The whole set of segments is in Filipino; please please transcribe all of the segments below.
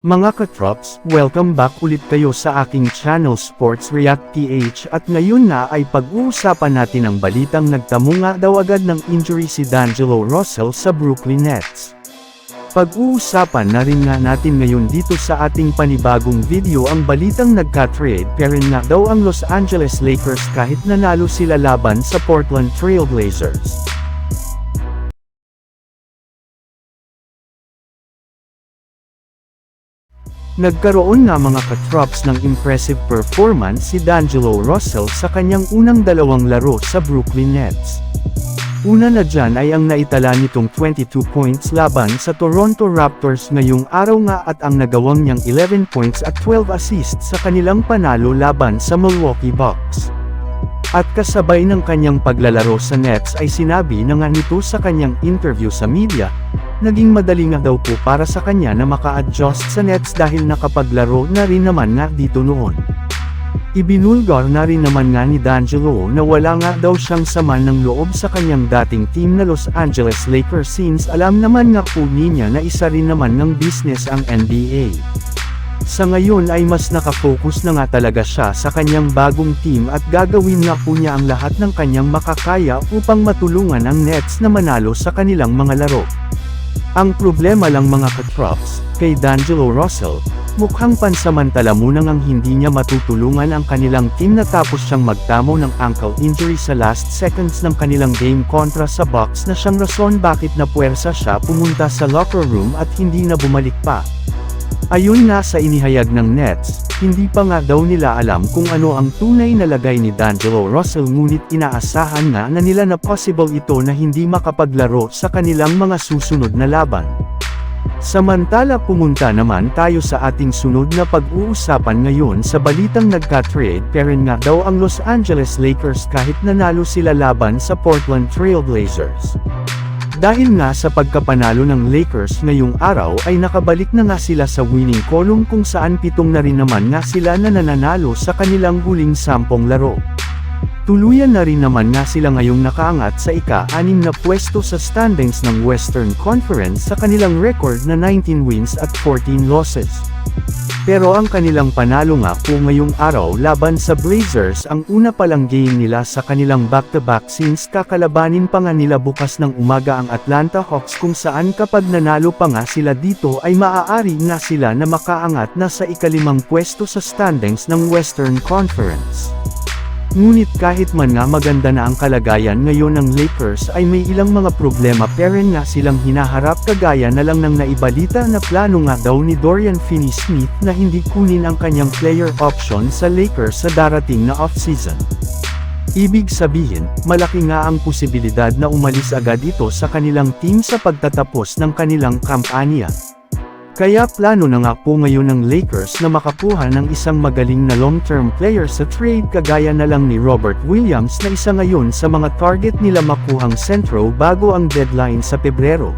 Mga katrops, welcome back ulit kayo sa aking channel Sports React PH at ngayon na ay pag-uusapan natin ang balitang nagtamunga daw agad ng injury si D'Angelo Russell sa Brooklyn Nets. Pag-uusapan na rin nga natin ngayon dito sa ating panibagong video ang balitang nagka-trade pairing nga daw ang Los Angeles Lakers kahit nanalo sila laban sa Portland Trail Blazers. Nagkaroon nga mga katrops ng impressive performance si D'Angelo Russell sa kanyang unang dalawang laro sa Brooklyn Nets. Una na dyan ay ang naitala nitong 22 points laban sa Toronto Raptors ngayong araw nga at ang nagawang niyang 11 points at 12 assists sa kanilang panalo laban sa Milwaukee Bucks. At kasabay ng kanyang paglalaro sa Nets ay sinabi na nga nito sa kanyang interview sa media, naging madali nga daw po para sa kanya na maka-adjust sa Nets dahil nakapaglaro na rin naman nga dito noon. Ibinulgar na rin naman nga ni D'Angelo na wala nga daw siyang sama ng loob sa kanyang dating team na Los Angeles Lakers since alam naman nga po niya na isa rin naman ng business ang NBA. Sa ngayon ay mas nakafocus na nga talaga siya sa kanyang bagong team at gagawin nga po niya ang lahat ng kanyang makakaya upang matulungan ang Nets na manalo sa kanilang mga laro. Ang problema lang mga katrops, kay D'Angelo Russell, mukhang pansamantala munang ang hindi niya matutulungan ang kanilang team natapos siyang magtamo ng ankle injury sa last seconds ng kanilang game kontra sa Bucks na siyang rason bakit napuwersa siya pumunta sa locker room at hindi na bumalik pa. Ayon nga sa inihayag ng Nets, hindi pa nga daw nila alam kung ano ang tunay na lagay ni D'Angelo Russell ngunit inaasahan nga na nila na possible ito na hindi makapaglaro sa kanilang mga susunod na laban. Samantala pumunta naman tayo sa ating sunod na pag-uusapan ngayon sa balitang nagka-trade pairing nga daw ang Los Angeles Lakers kahit nanalo sila laban sa Portland Trail Blazers. Dahil nga sa pagkapanalo ng Lakers ngayong araw ay nakabalik na nga sila sa winning column kung saan 7 na rin naman nga sila na nananalo sa kanilang huling 10 laro. Tuluyan na rin naman nga sila ngayong nakaangat sa ika-6 na pwesto sa standings ng Western Conference sa kanilang record na 19 wins at 14 losses. Pero ang kanilang panalo nga po ngayong araw laban sa Blazers ang una palang game nila sa kanilang back-to-back since kakalabanin pa nga nila bukas ng umaga ang Atlanta Hawks kung saan kapag nanalo pa nga sila dito ay maaari nga sila na makaangat na sa ika-5 pwesto sa standings ng Western Conference. Ngunit kahit man nga maganda na ang kalagayan ngayon ng Lakers ay may ilang mga problema pairing nga silang hinaharap kagaya na lang ng naibalita na plano nga daw ni Dorian Finney-Smith na hindi kunin ang kanyang player option sa Lakers sa darating na offseason. Ibig sabihin, malaki nga ang posibilidad na umalis agad ito sa kanilang team sa pagtatapos ng kanilang kampanya. Kaya plano na nga po ngayon ng Lakers na makakuha ng isang magaling na long-term player sa trade kagaya na lang ni Robert Williams na isa ngayon sa mga target nila makuhang sentro bago ang deadline sa Pebrero.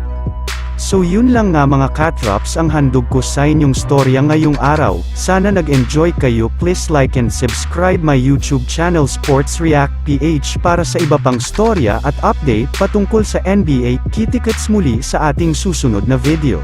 So yun lang nga mga katrops ang handog ko sa inyong storya ngayong araw. Sana nag-enjoy kayo. Please like and subscribe my YouTube channel Sports React PH para sa iba pang storya at update patungkol sa NBA. Kita-kits muli sa ating susunod na video.